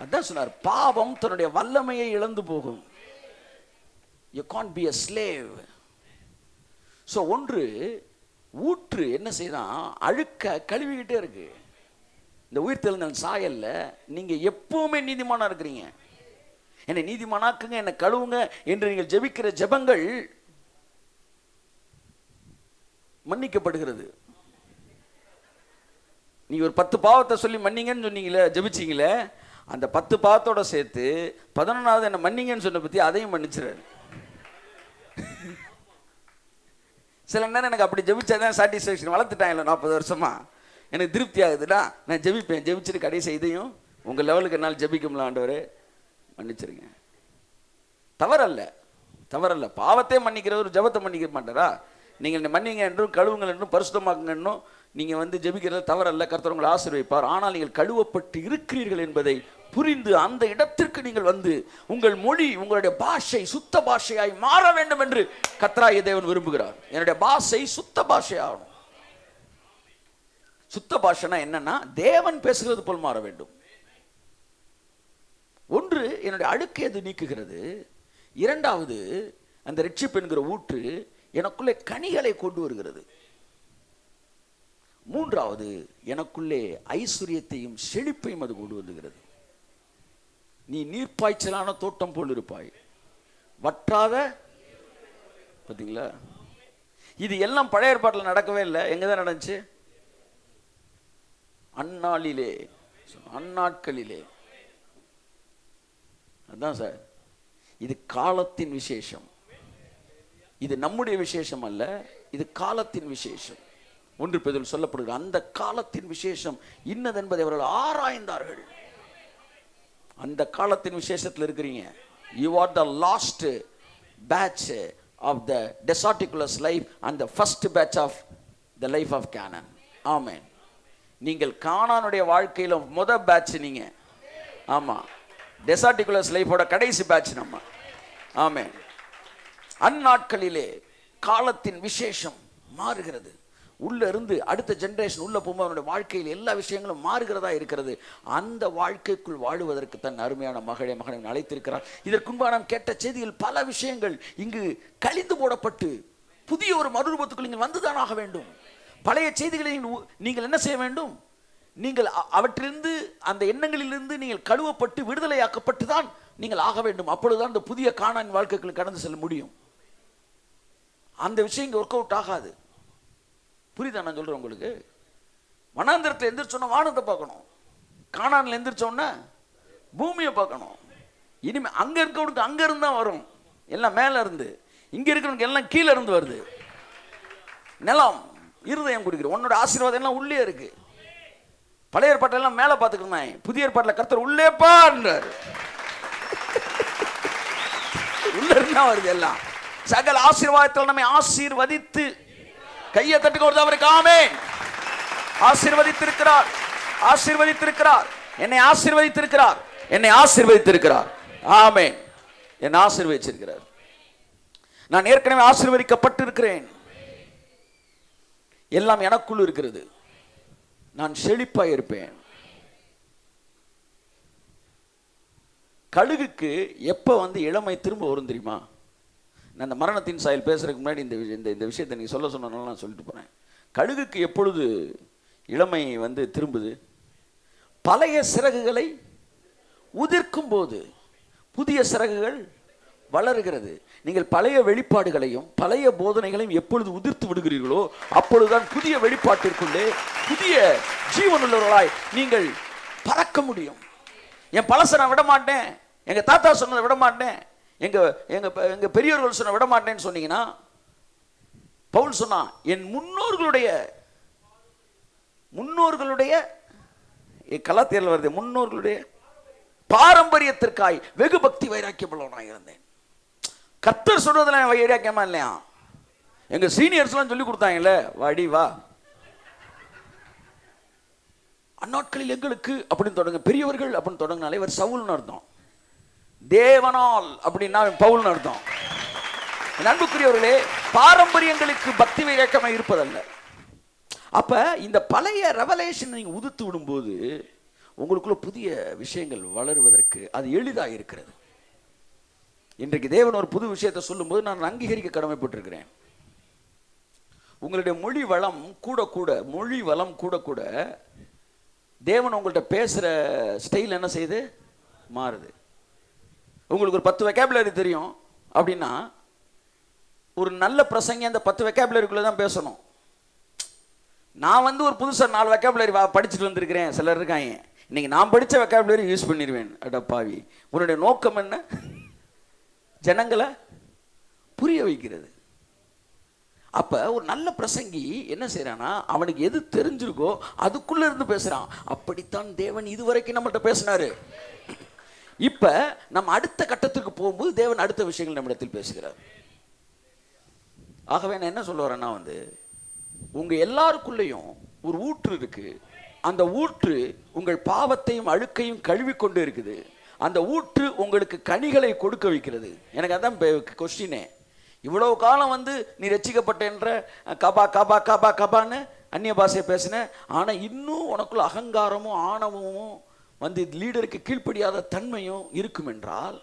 அதான் சொன்னார், பாவம் தன்னுடைய வல்லமையை இழந்து போகும். You can't be a slave. So ஒன்று, ஊற்று என்ன செய்யலாம், அழுக்க கழுவிக்கிட்டே இருக்கு. இந்த உயிர்த்தெழுந்த சாயல்ல நீங்க எப்பவுமே நீதிமானா இருக்கிறீங்க. என்னை நீதிமானாக்குங்க, என்னை கழுவுங்க என்று நீங்கள் ஜெபிக்கிற ஜெபங்கள் மன்னிக்கப்படுகிறது. நீங்க ஒரு 10 பாவத்தை சொல்லி மன்னிங்கன்னு சொன்னீங்களே, ஜெபிச்சிங்களே, அந்த 10 பாவத்தோட சேர்த்து 11வது என்ன மன்னிங்கன்னு சொன்ன பத்தி அதையும் மன்னிச்சிடாரு. சில நேரம் எனக்கு அப்படி ஜெபிச்சாதான் சாட்டிஸ்ஃபேக்ஷன். வளர்த்துட்டாங்க 40 வருஷமா, எனக்கு திருப்தி ஆகுதுடா, நான் ஜெபிப்பேன். ஜெபிச்சுட்டு கடைசி இதையும் உங்க லெவலுக்கு என்னால் ஜெபிக்கும்ல ஆண்டவரே, மன்னிச்சிருங்க. தவறல்ல, தவறல்ல. பாவத்தை மன்னிக்கிறவர் ஜெபத்தை மன்னிக்க மாட்டாரா? நீங்கள் மன்னிங்க என்றும் கழுவுங்கள் என்றும் பரிசுத்தமாக்குங்க என்றும் நீங்கள் ஜெபிக்கிறது தவறல்ல. கர்த்தர் உங்களை ஆசீர்வதிப்பார். ஆனால் நீங்கள் கழுவப்பட்டு இருக்கிறீர்கள் என்பதை புரிந்து அந்த இடத்திற்கு நீங்கள் உங்கள் மொழி, உங்களுடைய பாஷை சுத்த பாஷையாய் மாற வேண்டும் என்று கர்த்தராகிய தேவன் விரும்புகிறார். என்னுடைய பாஷை சுத்த பாஷையாகணும். சுத்த பாஷைனா என்னன்னா, தேவன் பேசுகிறது போல் மாற வேண்டும். ஒன்று, என்னுடைய அழுக்கை அது நீக்குகிறது. இரண்டாவது, அந்த ரட்சிப்பு என்கிற ஊற்று எனக்குள்ளே கனிகளை கொண்டு வருகிறது. மூன்றாவது, எனக்குள்ளே ஐஸ்வர்யத்தையும் செழிப்பையும் அது கொண்டு வருகிறது. நீ நீர்ப்பாய்ச்சலான தோட்டம் போல் இருப்பாய், வற்றாத. பார்த்தீங்களா? இது எல்லாம் பழைய ஏற்பாட்டில் நடக்கவே இல்லை. எங்கதான் நடந்துச்சு? அந்நாளிலே, அந்நாட்களிலே. அதான் சார், இது காலத்தின் விசேஷம். இது நம்முடைய விசேஷம் அல்ல, இது காலத்தின் விசேஷம். 1 பேதுருவில் சொல்லப்படுகிற அந்த காலத்தின் விசேஷம் இன்னது என்பதை அவர்கள் ஆராய்ந்தார்கள். அந்த காலத்தின் விசேஷத்தில் இருக்கிறீங்க. You are the last batch of the Deserticus life and the first batch of the life of Canaan. Amen. நீங்கள் கானானுடைய வாழ்க்கையில முதல் பேட்ச் நீங்க. ஆமா, டெசார்டிகுலஸ் லைஃபோட கடைசி பேட்ச் நம்ம. ஆமென். அந்நாட்களிலே காலத்தின் விசேஷம் மாறுகிறது. உள்ள இருந்து அடுத்த ஜெனரேஷன் உள்ள போகும்போது அவனுடைய வாழ்க்கையில் எல்லா விஷயங்களும் மாறுகிறதா இருக்கிறது. அந்த வாழ்க்கைக்குள் வாழுவதற்கு தன் அருமையான மகனை அழைத்திருக்கிறார். இதற்கு முன்பாக நாம் கேட்ட செய்தியில் பல விஷயங்கள் இங்கு கழிந்து போடப்பட்டு புதிய ஒரு மறுரூபத்துக்குள் நீங்கள் வந்துதான் ஆக வேண்டும். பழைய செய்திகளை நீங்கள் என்ன செய்ய வேண்டும்? நீங்கள் அவற்றிலிருந்து, அந்த எண்ணங்களிலிருந்து நீங்கள் கழுவப்பட்டு விடுதலையாக்கப்பட்டு தான் நீங்கள் ஆக வேண்டும். அப்பொழுதுதான் இந்த புதிய கானான் வாழ்க்கைக்குள் கடந்து செல்ல முடியும். அந்த விஷயம் இங்கே ஒர்க் அவுட் ஆகாது. புரியுதா நான் சொல்றேன் உங்களுக்கு? வனாந்திரத்தில் எந்திரிச்சோன்னா வானத்தை பார்க்கணும், கானான்ல எந்திரிச்சோன்னா பூமியை பார்க்கணும். இனிமே அங்க இருக்கவனுக்கு அங்க இருந்தா வரும், எல்லாம் மேல இருந்து. இங்க இருக்கிறவனுக்கு எல்லாம் கீழே இருந்து வருது. நிலம் இருதயம் குடிக்கிற உன்னோட ஆசீர்வாதம் எல்லாம் உள்ளே இருக்கு. பழைய ஏற்பாட்டில் எல்லாம் மேல பார்த்துக்கிட்டான், புதிய ஏற்பாட்டில் கர்த்தர் உள்ளே பாருன்றாரு. உள்ள இருந்தா வருது எல்லாம். சகல ஆசீர்வாதத்தில் நம்மை ஆசீர்வதித்து கையை தட்டுக்கு அவருக்கு ஆமென். ஆசீர்வதித்திருக்கிறார், ஆசீர்வதித்திருக்கிறார், என்னை ஆசீர்வதித்திருக்கிறார், என்னை ஆசீர்வதித்திருக்கிறார். ஆமென். என்னை ஆசீர்வதிச்சிருக்கிறார். நான் ஏற்கனவே ஆசீர்வதிக்கப்பட்டிருக்கிறேன். எல்லாம் எனக்குள் இருக்கிறது. நான் செழிப்பாய் இருப்பேன். கழுகுக்கு எப்ப இளமை திரும்ப வரும் தெரியுமா? நான் இந்த மரணத்தின் சாயல் பேசுறதுக்கு முன்னாடி இந்த விஷயத்தை நீங்க சொல்ல சொன்னாலும் நான் சொல்லிட்டு போறேன். கழுகுக்கு எப்பொழுது இளமை திரும்புது? பழைய சிறகுகளை உதிர்க்கும் போது புதிய சிறகுகள் வளருகிறது. நீங்கள் பழைய வெளிப்பாடுகளையும் பழைய போதனைகளையும் எப்பொழுது உதிர்த்து விடுகிறீர்களோ அப்பொழுதுதான் புதிய வெளிப்பாட்டிற்குள்ளே புதிய ஜீவனுள்ளவர்களாய் நீங்கள் பறக்க முடியும். என் பழசை நான் விட மாட்டேன், எங்க தாத்தா சொன்னதை விட மாட்டேன், எங்க எங்க எங்க பெரியவர்கள் சொன்ன விட மாட்டேன்னு சொன்னீங்கன்னா, பவுல் சொன்னா என் முன்னோர்களுடைய கலாத்தியர்ல வருது, முன்னோர்களுடைய பாரம்பரியத்திற்காய் வெகு பக்தி வைராக்கியம் உள்ளவனாக இருந்தேன். கர்த்தர் சொல்றதுல வைராக்கியமா இல்லையா? எங்க சீனியர்ஸ் எல்லாம் சொல்லி கொடுத்தாங்கல்ல, வாடி வா அந்நாட்களில் எங்களுக்கு அப்படின்னு தொடங்க, பெரியவர்கள் அப்படின்னு தொடங்கினாலே இவர் சவுல்னு அர்த்தம், தேவனால் அப்படின்னா பவுல்னு அர்த்தம். அன்புக்குரியவர்களே, பாரம்பரியங்களுக்கு பக்தி வைராக்கியமா இருப்பதல்ல. அப்ப இந்த பழைய ரெவலேஷன் நீங்க உதிர்த்து விடும்போது உங்களுக்குள்ள புதிய விஷயங்கள் வளருவதற்கு அது எளிதாக இருக்கிறது. இன்றைக்கு தேவன் ஒரு புது விஷயத்தை சொல்லும்போது நான் அங்கீகரிக்க கடமைப்பட்டிருக்கிறேன். உங்களுடைய மொழி வளம் கூட கூட தேவன் உங்கள்கிட்ட பேசுகிற ஸ்டைல் என்ன செய்யுது? மாறுது. உங்களுக்கு ஒரு 10 வெக்காபுலரி தெரியும் அப்படின்னா ஒரு நல்ல பிரசங்கி அந்த 10 வெக்காபுலரிக்குள்ளே தான் பேசணும். நான் ஒரு புதுசாக 4 வெக்காபுலரி படிச்சுட்டு வந்திருக்கிறேன் சிலர் இருக்காங்க, இன்னைக்கு நான் படித்த வெக்காபுலரி யூஸ் பண்ணிடுவேன். அடப்பாவி, உன்னுடைய நோக்கம் என்ன? ஜனங்களை புரிய வைக்கிறது. அப்ப ஒரு நல்ல பிரசங்கி என்ன செய்யறானா, அவனுக்கு எது தெரிஞ்சிருக்கோ அதுக்குள்ள இருந்து பேசுறான். அப்படித்தான் தேவன் இதுவரைக்கும் நம்மகிட்ட பேசினாரு. இப்ப நம்ம அடுத்த கட்டத்துக்கு போகும்போது தேவன் அடுத்த விஷயங்கள் நம்மிடத்தில் பேசுகிறார். ஆகவே நான் என்ன சொல்ல வரேன்னா, உங்க எல்லாருக்குள்ளேயும் ஒரு ஊற்று இருக்கு. அந்த ஊற்று உங்கள் பாவத்தையும் அழுக்கையும் கழுவி கொண்டு இருக்குது. அந்த ஊற்று உங்களுக்கு கனிகளை கொடுக்க வைக்கிறது. எனக்கு அதான் கொஸ்டினே. இவ்வளவு காலம் நீ ரட்சிக்கப்பட்டேன்ற கபா கபா கபா கபான்னு அந்நிய பாஷையை பேசின, ஆனா இன்னும் உனக்குள்ள அகங்காரமும் ஆணவமும் லீடருக்கு கீழ்ப்படியாத தன்மையும் இருக்கும் என்றால்,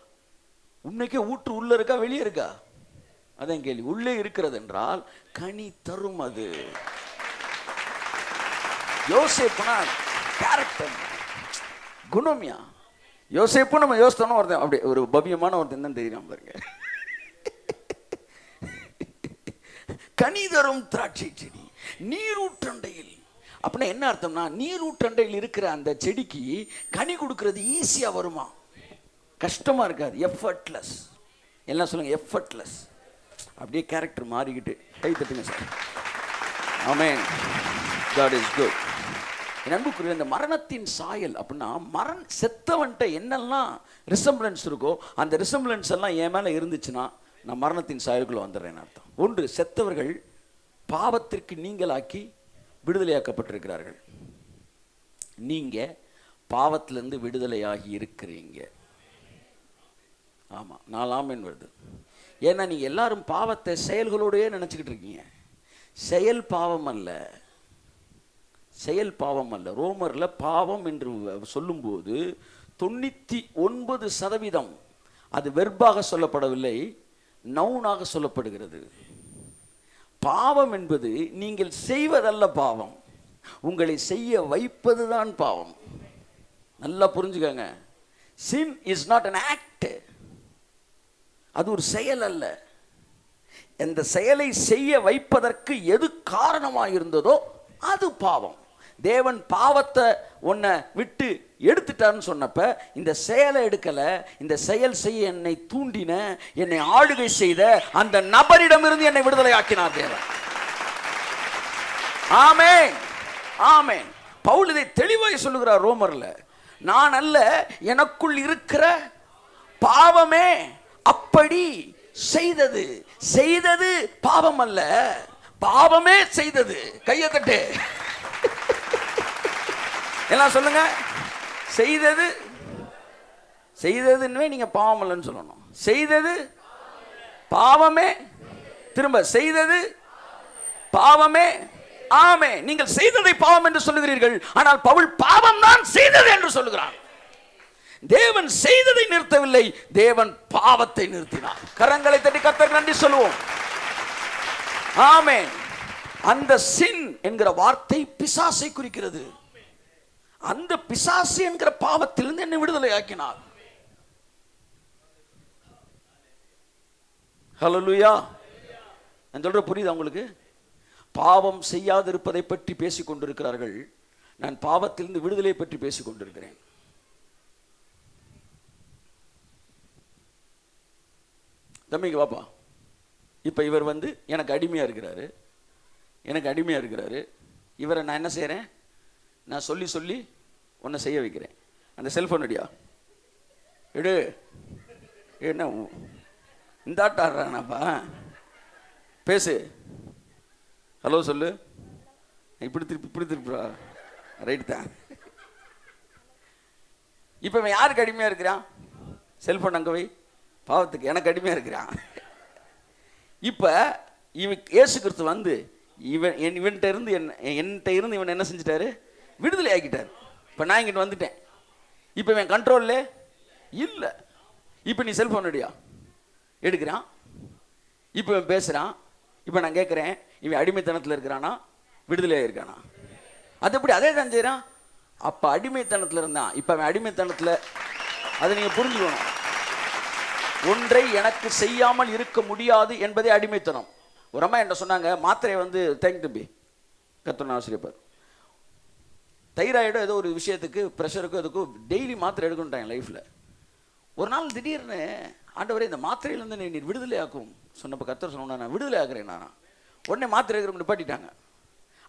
உன்னைக்கே ஊற்று உள்ள இருக்கா வெளியே இருக்கா? அதான் கேள்வி. உள்ளே இருக்கிறது என்றால் கனி தரும். அது யோசேப்புனா கேரக்டர், குணமியா. யோசேப்பு நம்ம யோசித்தோம் ஒருத்தன் அப்படி ஒரு பவ்யமான ஒருத்தன் தான் தெரியும் பாருங்க. கனி தரும் திராட்சை செடி நீரூற்றண்டையில். அப்படின்னா என்ன அர்த்தம்னா, நீரூற்றண்டையில் இருக்கிற அந்த செடிக்கு கனி கொடுக்கிறது ஈஸியா வருமா? கஷ்டமா இருக்காது. எஃபர்ட்லெஸ். எல்லாம் சொல்லுங்க, எஃபர்ட்லெஸ். அப்படியே கேரக்டர் மாறிக்கிட்டு கை தட்டுங்க sir. Amen. God is good. என் அன்புக்குரிய இந்த மரணத்தின் சாயல் அப்படின்னா, செத்தவன்ட்ட என்னெல்லாம் ரிசம்பிளன்ஸ் இருக்கோ அந்த ரிசம்பிளன்ஸ் எல்லாம் என் மேல இருந்துச்சுன்னா நான் மரணத்தின் சாயலுக்குள்ள வந்துடுறேன்னு அர்த்தம். ஒன்று, செத்தவர்கள் பாவத்திற்கு நீங்களாக்கி விடுதலையாக்கப்பட்டிருக்கிறார்கள். நீங்க பாவத்திலிருந்து விடுதலையாகி இருக்கிறீங்க. ஆமா, 4 ஆமென் வருது. ஏன்னா நீங்க எல்லாரும் பாவத்தை செயல்களோடயே நினைச்சுக்கிட்டு இருக்கீங்க. செயல் பாவம் அல்ல, செயல் பாவம் அல்ல. ரோமர்ல பாவம் என்று சொல்லும்போது 99% அது வெர்பாக சொல்லப்படவில்லை, நவுனாக சொல்லப்படுகிறது. பாவம் என்பது நீங்கள் செய்வதல்ல பாவம், உங்களை செய்ய வைப்பதுதான் பாவம். நல்லா புரிஞ்சுக்கங்க. sin is not an act. அது ஒரு செயல் அல்ல. இந்த செயலை செய்ய வைப்பதற்கு எது காரணமாக இருந்ததோ அது பாவம். தேவன் பாவத்தை உன்னை விட்டு எடுத்துட்டான்னு சொன்னப்ப இந்த செயலை எடுக்கல, இந்த செயல் செய்ய என்னை தூண்டின, என்னை ஆளுகை செய்த அந்த நபரிடமிருந்து என்னை விடுதலை ஆக்கினார் தேவன். ஆமென், ஆமென். பவுல் இதை தெளிவாய் சொல்லுகிறார் ரோமர்ல. நான் அல்ல, எனக்குள் இருக்கிற பாவமே அப்படி செய்தது. செய்தது பாவம் அல்ல, பாவமே செய்தது. கையை தட்டு எல்லாம் சொல்லுங்க. செய்தது, செய்ததுன்னு நீங்க பாவம் இல்லைன்னு சொல்லணும். செய்தது பாவமே, திரும்ப செய்தது பாவமே. ஆமே, நீங்கள் செய்ததை பாவம் என்று சொல்லுகிறீர்கள், ஆனால் பவுல் பாவம் தான் செய்தது என்று சொல்லுகிறார். தேவன் செய்ததை நிறுத்தவில்லை, தேவன் பாவத்தை நிறுத்தினார். கரங்களை தட்டி கர்த்தருக்கு நன்றி சொல்லுவோம். ஆமென். அந்த சின் என்கிற வார்த்தை பிசாசை குறிக்கிறது. அந்த பிசாசு என்கிற பாவத்திலிருந்து என்னை விடுதலை ஆக்கினார். ஹல்லேலூயா. நான் சொல்ற புரியுதா உங்களுக்கு? பாவம் செய்யாதிருப்பதை பற்றி பேசிக் கொண்டிருக்கிறார்கள், நான் பாவத்திலிருந்து விடுதலை பற்றி பேசிக் கொண்டிருக்கிறேன். தம்பிங்க பாப்பா, இப்ப இவர் எனக்கு அடிமையா இருக்கிறாரு, எனக்கு அடிமையா இருக்கிறாரு. இவரை நான் என்ன செய்யறேன்? நான் சொல்லி சொல்லி உன்னை செய்ய வைக்கிறேன். அந்த செல்போன் அடியா எடு, என்ன இந்த ஆட்டாடுறானப்பா, பேசு, ஹலோ சொல்லு, இப்படி திருப்பி இப்படி திருப்பிடா, ரைட் தான். இப்போ இவன் யாருக்கு அடிமையாக இருக்கிறான்? செல்போன் அங்கே வை, பாவத்துக்கு எனக்கு அடிமையாக இருக்கிறான். இப்போ இயேசு கிறிஸ்து இவன்கிட்ட இருந்து என்கிட்ட இருந்து இவன் என்ன செஞ்சிட்டாரு? விடுதலை ஆக்கிட்டார். இப்போ நான் இங்கிட்டு வந்துட்டேன். இப்போ இவன் கண்ட்ரோல்ல இல்லை. இப்போ நீ செல்போன் அடியா எடுக்கிறான், இப்போ இவன் பேசுகிறான். இப்போ நான் கேட்குறேன், இவன் அடிமைத்தனத்தில் இருக்கிறானா விடுதலையாக இருக்கானா? அது எப்படி அதே தான் செய்கிறான். அப்போ அடிமைத்தனத்தில் இருந்தான், இப்போ அவன் அடிமைத்தனத்தில். அதை நீங்கள் புரிஞ்சுக்கணும். ஒன்றை எனக்கு செய்யாமல் இருக்க முடியாது என்பதே அடிமைத்தனம். ஒரு அம்மா என்ன சொன்னாங்க, மாத்திரையை வந்து தேங்க் தம்பி கத்தன ஆசிரியப்பார், தைராய்டோ ஏதோ ஒரு விஷயத்துக்கு ப்ரெஷருக்கோ எதுக்கும் டெய்லி மாத்திரை எடுக்கணுட்டாங்க லைஃப்பில். ஒரு நாள் திடீர்னு ஆண்டவரே இந்த மாத்திரையிலேருந்து நீ விடுதலை ஆக்கும் சொன்னப்போ கர்த்தர் சொன்னா, நான் விடுதலை ஆக்குறேன் நான். உடனே மாத்திரை எடுக்கிறவங்க நிப்பாட்டிட்டாங்க.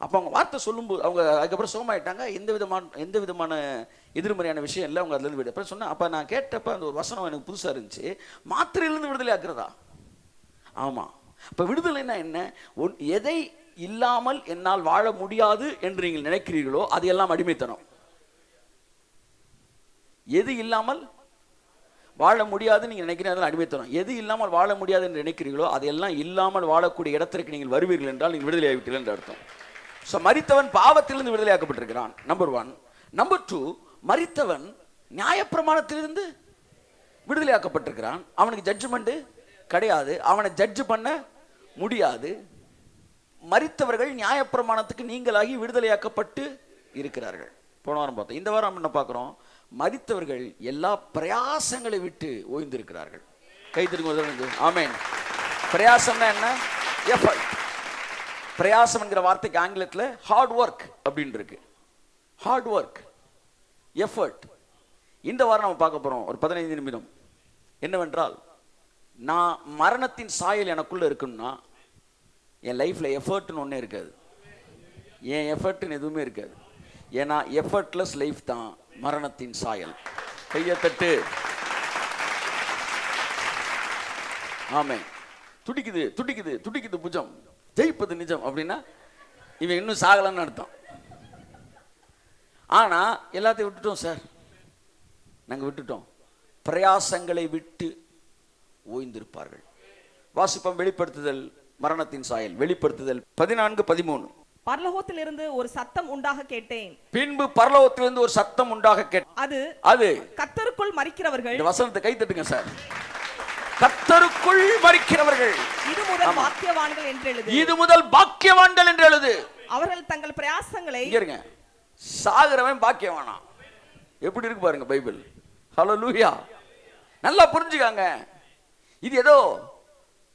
அப்போ அவங்க வார்த்தை சொல்லும்போது அவங்க அதுக்கப்புறம் சுகமாயிட்டாங்க. எந்த விதமான எதிர்மறையான விஷயம் இல்லை. அவங்க அதுலேருந்து அப்புறம் சொன்னேன். அப்போ நான் கேட்டப்போ அந்த ஒரு வசனம் எனக்கு புதுசாக இருந்துச்சு, மாத்திரையிலேருந்து விடுதலை ஆக்குறதா? ஆமாம். இப்போ விடுதலைன்னா என்ன? எதை இல்லாமல் என்னால் வாழ முடியாது என்று நீங்கள் நினைக்கிறீர்களோ அது எல்லாம் அடிமைத்தனம். எது இல்லாமல் வாழ முடியாது நீங்கள் நினைக்கிறீர்கள் அடிமைத்தனம். எது இல்லாமல் வாழ முடியாது என்று நினைக்கிறீர்களோ அதையெல்லாம் இல்லாமல் வாழக்கூடிய இடத்திற்கு நீங்கள் வருவீர்கள் என்றால் நீங்கள் விடுதலை ஆகிவிட்டீர்கள் என்று அர்த்தம். ஸோ மரித்தவன் பாவத்திலிருந்து விடுதலையாக்கப்பட்டிருக்கிறான், நம்பர் 1. நம்பர் 2, மரித்தவன் நியாயப்பிரமாணத்திலிருந்து விடுதலையாக்கப்பட்டிருக்கிறான். அவனுக்கு ஜட்ஜ்மெண்ட் கிடையாது, அவனை ஜட்ஜ் பண்ண முடியாது. மரித்தவர்கள் நியாயப்பிரமாணத்துக்கு நீங்களாகி விடுதலையாக்கப்பட்டு இருக்கிறார்கள். போன வாரம் பார்த்தோம். இந்த வாரம் என்ன பார்க்குறோம்? மரித்தவர்கள் எல்லா பிரயாசங்களை விட்டு ஓய்ந்திருக்கிறார்கள். கைத்திருங்க. ஆமென். பிரயாசம்னா என்ன? எஃபர்ட். பிரயாசம் என்கிற வார்த்தைக்கு ஆங்கிலத்தில் ஹார்ட் ஒர்க் அப்படின்னு இருக்கு. Hard work, effort. இந்த வாரம் நம்ம பார்க்க போறோம் ஒரு 15 நிமிடம். என்னவென்றால், நான் மரணத்தின் சாயல் எனக்குள்ள இருக்குன்னா என் லைஃப்ல எஃபர்ட்னு ஒன்றே இருக்காது. என் எஃபர்ட்னு எதுவுமே இருக்காது. ஏன்னா எஃபர்ட்லெஸ் லைஃப் தான் மரணத்தின் சாயல். கையத்தட்டு. ஆமே. துடிக்குது துடிக்குது துடிக்குது புஜம், ஜெயிப்பது நிஜம் அப்படின்னா இவன் இன்னும் சாகலன்னு அர்த்தம். ஆனா எல்லாத்தையும் விட்டுட்டோம் சார், நாங்கள் விட்டுட்டோம். பிரயாசங்களை விட்டு ஓய்ந்திருப்பார்கள். வாசிப்பம். வெளிப்படுத்துதல் மரணத்தின் சாயல். வெளிப்படுத்துதல் 14:13. பரலோகத்திலிருந்து ஒரு சத்தம் உண்டாக கேட்டேன். பின்பு பரலோகத்திலிருந்து ஒரு சத்தம் உண்டாக கேட்டேன். அது கர்த்தருக்குள் மரிக்கிறவர்கள். இந்த வசனத்தை கை தட்டுங்க சார். கர்த்தருக்குள் மரிக்கிறவர்கள் இது முதல் பாக்கியவான்கள் என்று எழுது. இது முதல் பாக்கியவான்கள் என்று எழுது. அவர்கள் தங்கள் பிரயாசங்களை. இங்க சாகுறவன் பாக்கியவானா? எப்படி இருக்கு பாருங்க பைபிள். ஹல்லேலூயா. நல்லா புரிஞ்சுக்காங்க. இது ஏதோ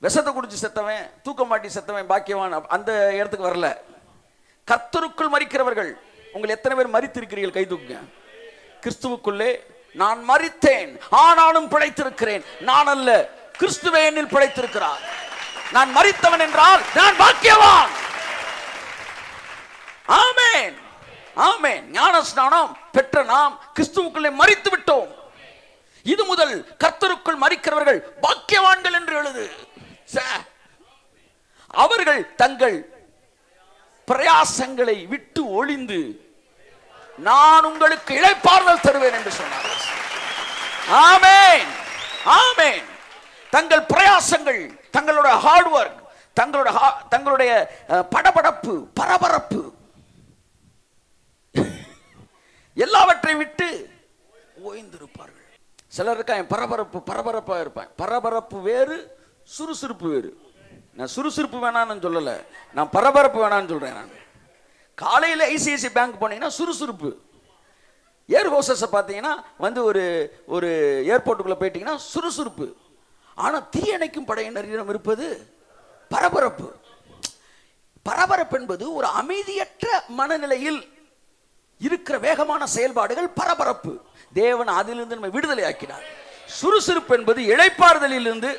விஷத்தை குடிச்சு செத்தவன், தூக்க மாட்டி செத்தவன் பாக்கியவான் அந்த இடத்துக்கு வரல. கர்த்தருக்குள் மரிக்கிறவர்கள். உங்கள் எத்தனை பேர் மரித்திருக்கிறீர்கள்? கை தூக்குங்க. கிறிஸ்துவுக்குள்ளே நான் மரித்தேன் ஆனாலும் பிழைத்திருக்கிறேன். நான் அல்ல, கிறிஸ்துவே என்னில் பிழைத்திருக்கிறார். நான் மரித்தவன் என்றால் நான் பாக்கியவான். ஆமென், ஆமென். ஞானஸ்நானம் பெற்ற நாம் கிறிஸ்துவுக்குள்ளே மரித்து விட்டோம். இது முதல் கர்த்தருக்குள் மரிக்கிறவர்கள் பாக்கியவான்கள் என்று எழுது. அவர்கள் தங்கள் பிரயாசங்களை விட்டு ஒளிந்து நான் உங்களுக்கு இளைப்பாறுதல் தருவேன் என்று சொன்னார். ஆமென், ஆமென். தங்கள் பிரயாசங்கள், தங்களுடைய ஹார்ட் ஒர்க், தங்களுடைய படபடப்பு, பரபரப்பு எல்லாவற்றையும் விட்டு ஓய்ந்திருப்பார்கள். சிலர் இருக்காங்க பரபரப்பா இருப்பாங்க. பரபரப்பு வேறு, சுறுசுறுப்பு வேறு. நான் சுறுசுறுப்பு வேணான்னு சொல்லலை, நான் பரபரப்பு வேணான்னு சொல்றேன். நான் காலையில் ஐசிஐசி பேங்க் போனீங்கன்னா சுறுசுறுப்பு. ஏர் ஹோஸ்டஸை பார்த்தீங்கன்னா வந்து ஒரு ஏர்போர்ட்டுக்குள்ளே போயிட்டீங்கன்னா சுறுசுறுப்பு. ஆனால் தீயணைக்கும் படையினரிடம் இருப்பது பரபரப்பு. பரபரப்பு என்பது ஒரு அமைதியற்ற மனநிலையில் இருக்கிற வேகமான செயல்பாடுகள் பரபரப்பு. தேவன் அதிலிருந்து நம்ம விடுதலை ஆக்கினார். சுறுசுறுப்பு என்பது இளைப்பாறுதலில் இருந்து.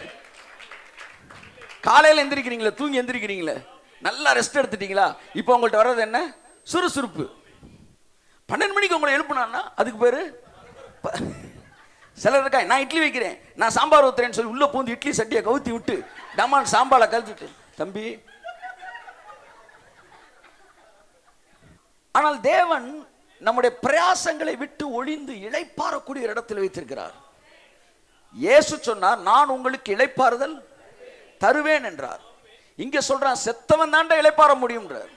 காலையில் எந்திரிக்கிறீங்களா, தூங்கி எந்திரிக்கிறீங்களா, நல்லா ரெஸ்ட் எடுத்துட்டீங்களா, இப்போ உங்கள்கிட்ட வர்றது என்ன? சுறுசுறுப்பு. 12 மணிக்கு உங்களை எழுப்புனான்னா அதுக்கு பேரு. சிலர் இருக்கா, நான் இட்லி வைக்கிறேன், நான் சாம்பார் ஊத்துறேன்னு சொல்லி உள்ள பூந்து இட்லி சட்டியை கவுத்தி விட்டு டமான் சாம்பாரை கழிச்சுட்டு தம்பி. ஆனால் தேவன் நம்முடைய பிரயாசங்களை விட்டு ஒளிந்து இளைப்பாறக்கூடிய இடத்தில் வைத்திருக்கிறார். இயேசு சொன்னார், நான் உங்களுக்கு இளைப்பாறுதல் தருவேன் என்றார். இங்க சொல்றான், செத்தவன் தாண்ட இளைப்பாற முடியும்ன்றார்.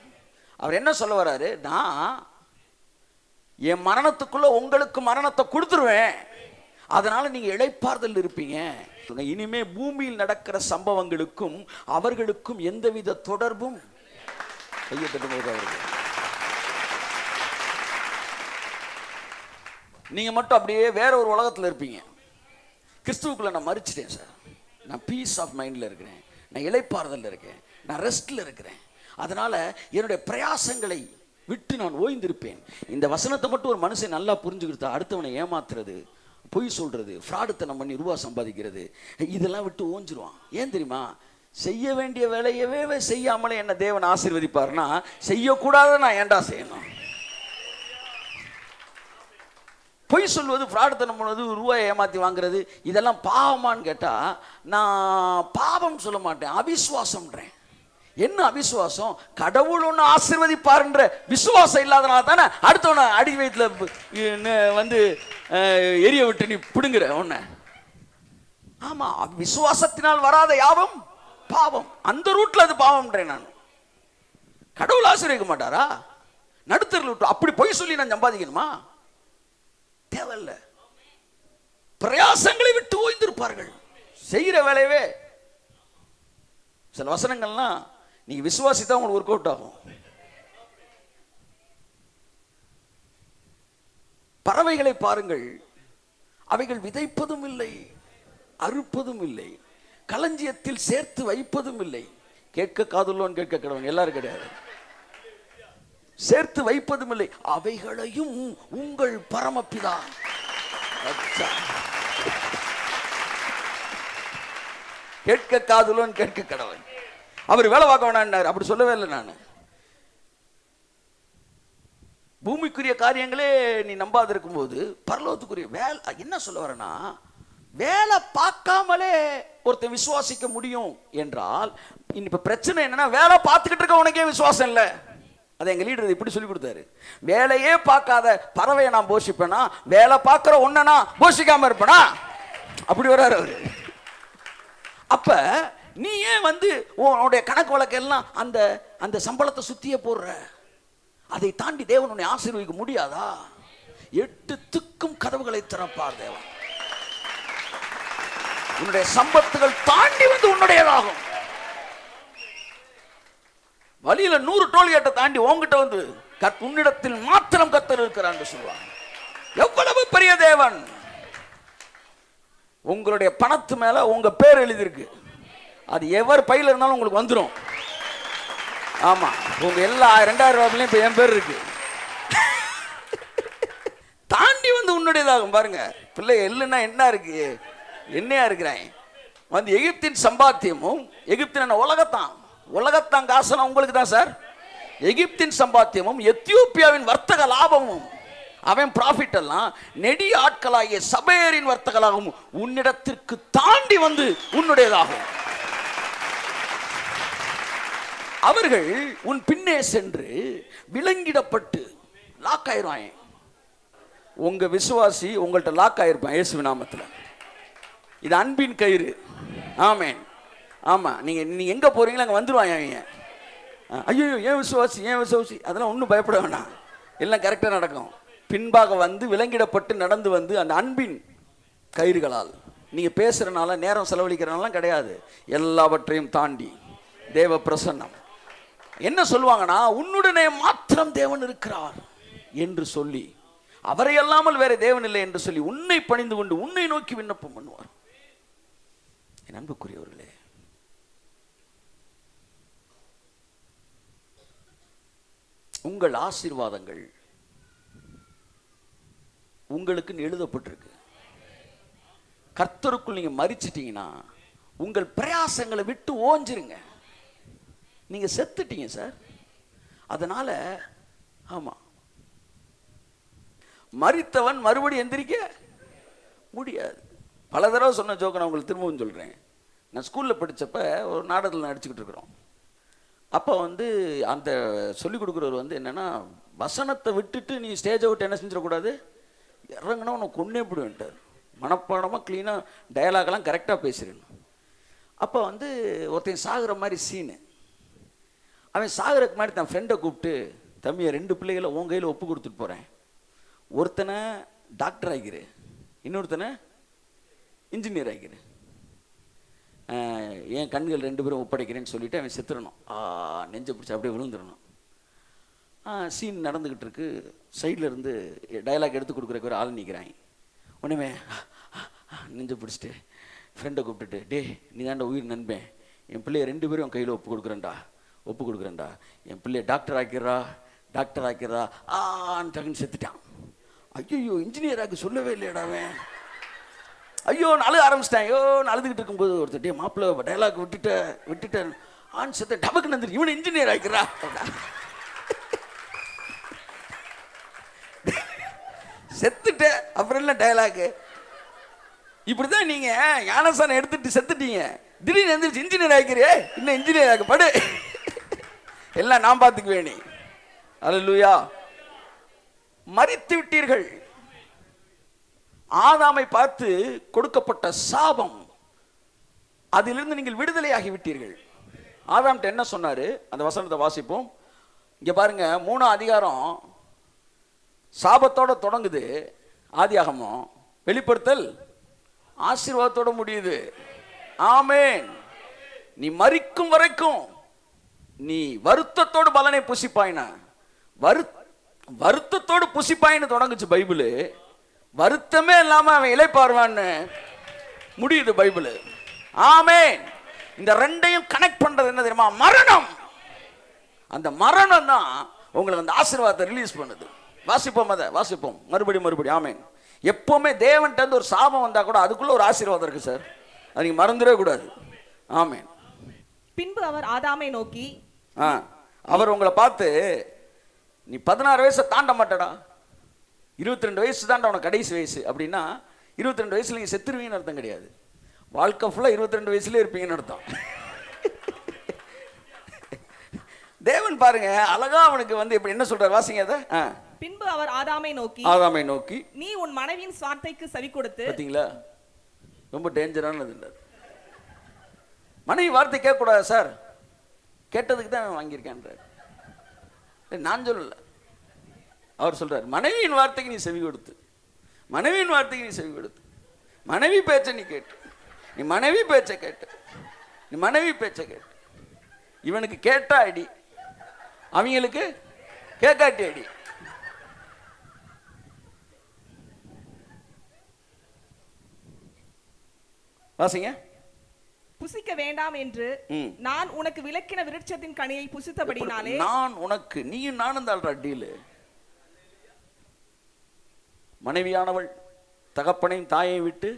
அவர் என்ன சொல்ல வர்றாரு? நான் என் மரணத்துக்குள்ள உங்களுக்கு மரணத்தை கொடுத்துருவேன். அதனால நீங்க இளைப்பாறுதல் இருப்பீங்க. இனிமே பூமியில் நடக்கிற சம்பவங்களுக்கும் அவர்களுக்கும் எந்தவித தொடர்பும் நீங்க மட்டும் அப்படியே வேற ஒரு உலகத்தில் இருப்பீங்க. கிறிஸ்துவுக்குள்ள நான் மறிச்சிட்டேன் சார், நான் பீஸ் ஆஃப் மைண்ட்ல இருக்கிறேன், நான் இளைப்பாறுதல் இருக்கேன், நான் ரெஸ்ட்ல இருக்கிறேன். அதனால என்னுடைய பிரயாசங்களை விட்டு நான் ஓய்ந்திருப்பேன். இந்த வசனத்தை மட்டும் ஒரு மனுஷன் நல்லா புரிஞ்சுக்கிட்டா அடுத்தவனை ஏமாத்துறது, பொய் சொல்றது, ஃப்ராடுத்தனம் பண்ணி ரூபா சம்பாதிக்கிறது, இதெல்லாம் விட்டு ஓஞ்சிருவான். ஏன் தெரியுமா? செய்ய வேண்டிய வேலையவே செய்யாமலே என்ன தேவன் ஆசீர்வதிப்பார்னா, செய்யக்கூடாத நான் ஏன்டா செய்யணும்? பொய் சொல்வது, ஃப்ராடுத்தனம் பண்ணுவது, ரூபாயை ஏமாற்றி வாங்குறது, இதெல்லாம் பாவமான்னு கேட்டால் நான் பாவம் சொல்ல மாட்டேன், அவிசுவாசம்ன்றேன். என்ன அவிசுவாசம்? கடவுள் ஒன்று ஆசீர்வதிப்பார்ன்ற விசுவாசம் இல்லாதனால தானே அடுத்தவனை அடி வயிற்றுல வந்து எரிய விட்டு நீ பிடுங்குற ஒன்ன. ஆமா, விசுவாசத்தினால் வராத யாவும் பாவம். அந்த ரூட்ல அது பாவம்ன்றேன் நான். கடவுள் ஆசீர்வதிக்க மாட்டாரா? நடுத்தரில் விட்டு அப்படி பொய் சொல்லி நான் சம்பாதிக்கணுமா? தேவையில்ல. பிரயாசங்களை விட்டு ஓய்ந்திருப்பார்கள். செய்கிற வேலையவே. சில வசனங்கள்லாம் நீங்க விசுவாசித்தா உங்களுக்கு ஒர்க் அவுட் ஆகும். பறவைகளை பாருங்கள், அவைகள் விதைப்பதும் இல்லை, அறுப்பதும் இல்லை, களஞ்சியத்தில் சேர்த்து வைப்பதும் இல்லை. கேட்க காதுள்ளோன்னு கேட்க கடவுள் எல்லாரும் கிடையாது. சேர்த்து வைப்பதும் இல்லை, அவைகளையும் உங்கள் பரமபிதா. கேட்க காதுள்ளோன்னு கேட்க கடவுள். அவர் வேலை பார்க்க வேணான்னாரு, அப்படி சொல்லவே இல்லை. நான் பூமிக்குரிய காரியங்களே நீ நம்பாது இருக்கும்போது பரலோகத்துக்குரிய வேலை என்ன சொல்ல வரேன்னா, வேலை பார்க்காமலே ஒருத்தன் விசுவாசிக்க முடியும் என்றால், இப்ப பிரச்சனை என்னன்னா, வேலை பார்த்துக்கிட்டு இருக்க உனக்கே விசுவாசம் இல்லை. அதை எங்க லீடர் இப்படி சொல்லி கொடுத்தாரு. வேலையே பார்க்காத பறவையை நான் போஷிப்பேனா, வேலை பார்க்கிற ஒன்னா போஷிக்காம இருப்பேனா? அப்படி வர்றாரு அவரு. அப்ப நீ ஏன் வந்து உன்னுடைய கணக்கு வழக்கெல்லாம் அந்த அந்த சம்பளத்தை சுத்தியே போடுற? அதை தாண்டி தேவன் உன்னை ஆசீர்வதிக்க முடியாதா? 8 திக்கும் கதவுகளை திறப்பார் தேவன். உன்னுடைய சம்பத்துகள் தாண்டி வந்து உன்னுடையதாகும். வழியில 100 டோல்கேட்டை தாண்டி உன்கிட்ட வந்து உன்னிடத்தில் மாத்திரம் கர்த்தர் இருக்கிறான்னு சொல்லுவாங்க. எவ்வளவு பெரிய தேவன்! உங்களுடைய பணத்து மேல உங்க பேர் எழுதியிருக்கு. அது எவர் பையில இருந்தாலும் உங்களுக்கு வந்துடும். ஆமா, உங்க எல்லா 2000 ரூபாயிலையும் இப்ப என் பேர் இருக்கு. தாண்டி வந்து உன்னுடையதாகும். பாருங்க, பிள்ளை இல்லைன்னா என்ன இருக்கு, என்னையா இருக்கிறேன் வந்து எகிப்தின் சம்பாத்தியமும், எகிப்தின் உலகத்தான் காசுனா உங்களுக்கு தான் சார். எகிப்தின் சம்பாத்தியமும் எத்தியோப்பியாவின் வர்த்தக லாபமும், அவன் ப்ராஃபிட் எல்லாம் நெடிய ஆட்களாகிய சபையரின் வர்த்தகலாகவும் உன்னிடத்திற்கு தாண்டி வந்து உன்னுடையதாகும். அவர்கள் உன் பின்னே சென்று விலங்கிடப்பட்டு லாக் ஆயிருவாங்க. உங்க விசுவாசி உங்கள்கிட்ட லாக் ஆயிருப்பான் இயேசு நாமத்தில். இது அன்பின் கயிறு. ஆமென். ஆமா, நீங்க எங்க போறீங்களோ அங்க வந்துருவாங்க அவங்க. ஐயோ ஏன் விசுவாசி அதெல்லாம் ஒன்றும் பயப்பட வேணாம், எல்லாம் கரெக்டாக நடக்கும். பின்பாக வந்து விலங்கிடப்பட்டு நடந்து வந்து அந்த அன்பின் கயிறுகளால் நீங்க பேசுறதுனால நேரம் செலவழிக்கிறனால கிடையாது, எல்லாவற்றையும் தாண்டி தேவ பிரசன்னம். என்ன சொல்லுவாங்கன்னா, உன்னுடனே மாத்திரம் தேவன் இருக்கிறார் என்று சொல்லி, அவரை அல்லாமல் வேற தேவன் இல்லை என்று சொல்லி உன்னை பணிந்து கொண்டு உன்னை நோக்கி விண்ணப்பம் பண்ணுவார். என் அன்புக்குரியவர்களே, உங்கள் ஆசீர்வாதங்கள் உங்களுக்கு எழுதப்பட்டிருக்கு. கர்த்தருக்குள் நீங்க மரிச்சிட்டீங்கன்னா உங்கள் பிரயாசங்களை விட்டு ஓஞ்சிருங்க. நீங்க செத்துட்டீங்க சார். அதனால ஆமா, மரித்தவன் மறுபடியும் எந்திரிக்க முடியாது. பல தடவை சொன்ன ஜோக்க நான் உங்களுக்கு திரும்பவும் சொல்றேன். நான் ஸ்கூல்ல படிச்சப்ப ஒரு நாடகத்தில் நடிச்சுக்கிட்டு இருக்கிறோம். அப்போ வந்து அந்த சொல்லிக் கொடுக்குறவர் வந்து என்னன்னா, வசனத்தை விட்டுட்டு நீ ஸ்டேஜை விட்டு என்ன செஞ்சிடக்கூடாது, இறங்கினா உனக்கு கொன்னே போடுவேன்ட்டார். மனப்பாடமாக க்ளீனாக டயலாகெல்லாம் கரெக்டாக பேசுறேன்னு. அப்போ வந்து ஒருத்தன் சாகுற மாதிரி சீனு. அவன் சாகுறதுக்கு மாதிரி தன் ஃப்ரெண்டை கூப்பிட்டு, தம்பியை 2 பிள்ளைகளை உன் கையில் ஒப்பு கொடுத்துட்டு போகிறேன், ஒருத்தனை டாக்டர் ஆகிரு, இன்னொருத்தனை இன்ஜினியர் ஆகிரு. என் கண்கள் 2 பேரும் ஒப்படைக்கிறேன்னு சொல்லிட்டு அவன் செத்துடணும். நெஞ்சை பிடிச்சி அப்படியே விழுந்துடணும். சீன் நடந்துக்கிட்டு இருக்கு. சைடில் இருந்து டயலாக் எடுத்து கொடுக்குறக்கு ஒரு ஆள் நிற்கிறாங்க. உடனே நெஞ்சை பிடிச்சிட்டு ஃப்ரெண்டை கூப்பிட்டுட்டு, டே நீ தாண்டா உயிர் நண்பேன், என் பிள்ளைய 2 பேரும் கையில் ஒப்பு கொடுக்குறேன்டா, என் பிள்ளைய டாக்டர் ஆக்கிறா டக்குன்னு செத்துட்டான். ஐயோ இன்ஜினியர் ஆக்க சொல்லவே இல்லையடாவன். ஐயோ அழுக ஆரம்பிச்சிட்டான். அழுதுகிட்டு இருக்கும்போது ஒருத்தர், டே மாப்பிள்ள டயலாக் விட்டுட்டேன் செத்த டபக்குன்னு வந்துரு, இவனை இன்ஜினியர் ஆக்கிறா. செத்துட்ட அப்புறம் இல்லை டயலாக்கு. இப்படிதான் நீங்க ஞானசானம் எடுத்துட்டு செத்துட்டீங்க, திடீர்னு எந்திரிச்சு இன்ஜினியர் ஆகிக்கிறே, இன்னும் இன்ஜினியர் ஆக படு, எல்லாம் நான் பார்த்துக்குவேன். நீ அல்லேலூயா. மரித்து விட்டீர்கள். ஆதாமை பார்த்து கொடுக்கப்பட்ட சாபம், அதிலிருந்து நீங்கள் விடுதலையாகி விட்டீர்கள். ஆதாம்கிட்ட என்ன சொன்னாரு? அந்த வசனத்தை வாசிப்போம். இங்க பாருங்க, 3ஆம் அதிகாரம் சாபத்தோட தொடங்குது. ஆதியாகமம். வெளிப்படுத்தல் ஆசீர்வாதத்தோட முடியுது. ஆமென். நீ மரிக்கும் வரைக்கும் நீ வருத்தத்தோடு பலனை புசிப்பாயின. வருத்தத்தோடு புசிப்பாயின்னு தொடங்குச்சு பைபிள். வருத்தமே இல்லாம அவன் இளைப்பாறுவான்னு முடியுது பைபிள். ஆமென். இந்த ரெண்டையும் கனெக்ட் பண்றது என்ன தெரியுமா? மரணம். அந்த மரணம் தான் உங்களுக்கு அந்த ஆசீர்வாதத்தை ரிலீஸ் பண்ணுது. வாசிப்போம் மறுபடியும். ஆமென். எப்பவுமே தேவன்கிட்ட இருந்து ஒரு சாபம் வந்தா கூட அதுக்குள்ள ஒரு ஆசீர்வாதம் இருக்கு சார், அது நீங்க மறந்துடவே கூடாது. ஆமென். பின்பு அவர் ஆதாமை நோக்கி, அவர் உங்களை பார்த்து, நீ 16 வயசை தாண்ட மாட்டடா, 22 வயசு தாண்ட உனக்கு கடைசி வயசு அப்படின்னா 22 வயசுல நீங்க செத்துருவீங்கன்னு அர்த்தம் கிடையாது. வாழ்க்கை ஃபுல்லா 22 வயசுல இருப்பீங்கன்னு அர்த்தம். தேவன் பாருங்க அழகா அவனுக்கு இப்படி என்ன சொல்றார், வாசிங்க அதை. பின்பு அவர் ஆதாமை நோக்கி, நீ உன் மனைவியின் வார்த்தைக்கு செவி கொடுத்து. பாத்தீங்களா, ரொம்ப டேஞ்சரானது. மனைவி வார்த்தை கேட்க கூடாது சார், கேட்டதுக்கு தான் வாங்கியிருக்கேன்றார். நான் சொல்லல, அவர் சொல்றார், மனைவியின் வார்த்தைக்கு நீ செவி கொடுத்து, மனைவி பேச்ச நீ கேட்டு, நீ மனைவி பேச்ச கேட்டு, இவனுக்கு கேட்டா அடி, அவங்களுக்கு கேட்காட்டி அடி. வாசிங்க. புசிக்க வேண்டாம் என்று நான் உனக்கு விலக்கின விருட்சத்தின் கனியை புசித்தபடினாலே. நான் உனக்கு, நீயும் நானும் தான் டீலு. மனைவியானவள் தகப்பனையும் தாயையும் விட்டு,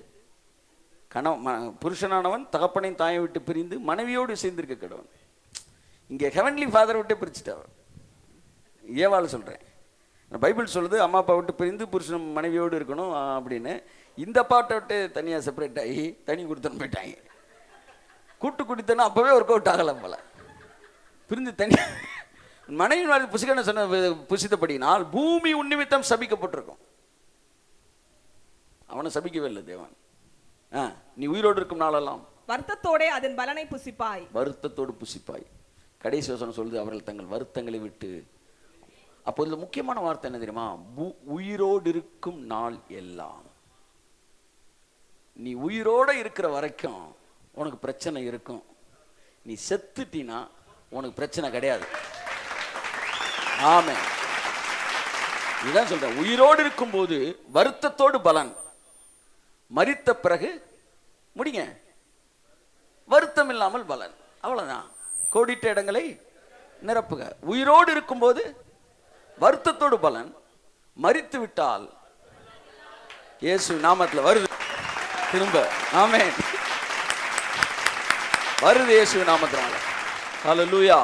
புருஷனானவன் தகப்பனையும் தாயை விட்டு பிரிந்து மனைவியோடு சேர்ந்திருக்க கடவன். இங்க ஹெவன்லி ஃபாதர் விட்டு பிரிச்சுட்டவன். ஏவாள் சொல்றேன், பைபிள் சொல்லுது அம்மா அப்பா விட்டு பிரிந்து புருஷன் மனைவியோடு இருக்கணும் அப்படின்னு. இந்த பாட்டை விட்டு தனியாக செப்பரேட் ஆகி தனி கொடுத்துன்னு போயிட்டாங்க. கூட்டு குடித்தனா அப்பவே ஒர்க் அவுட் ஆகலாம் போல. பிரிந்து தனி மனைவி புசிக்க சொன்ன புசித்தபடினால் பூமி உன்னிமித்தம் சபிக்கப்பட்டிருக்கும். அவனை சபிக்கவே இல்லை தேவன். நீ உயிரோடு இருக்கும் நாளெல்லாம் வருத்தத்தோடு அதன் பலனை புசிப்பாய். வருத்தத்தோடு புசிப்பாய். கடைசி வசனம் சொல்லுது, அவர்கள் தங்கள் வருத்தங்களை விட்டு. அப்போ இதுல முக்கியமான வார்த்தை என்ன தெரியுமா? உயிரோடு இருக்கும் நாள் எல்லாம். நீ உயிரோட இருக்கிற வரைக்கும் உனக்கு பிரச்சனை இருக்கும். நீ செத்துட்டினா உனக்கு பிரச்சனை கிடையாது. ஆமென். இதான் சொல்றேன், உயிரோடு இருக்கும் போது வருத்தத்தோடு பலன், மரித்த பிறகு முடிங்க வருத்தம் இல்லாமல் பலன். அவ்வளவுதான். கோடிட்ட இடங்களை நிரப்புக. உயிரோடு இருக்கும் போது வருத்தத்தோடு பலன், மரித்து விட்டால் இயேசு நாமத்துல வருது திரும்ப. ஆமென். வருது இயேசு நாமத்தினால. ஹல்லேலூயா.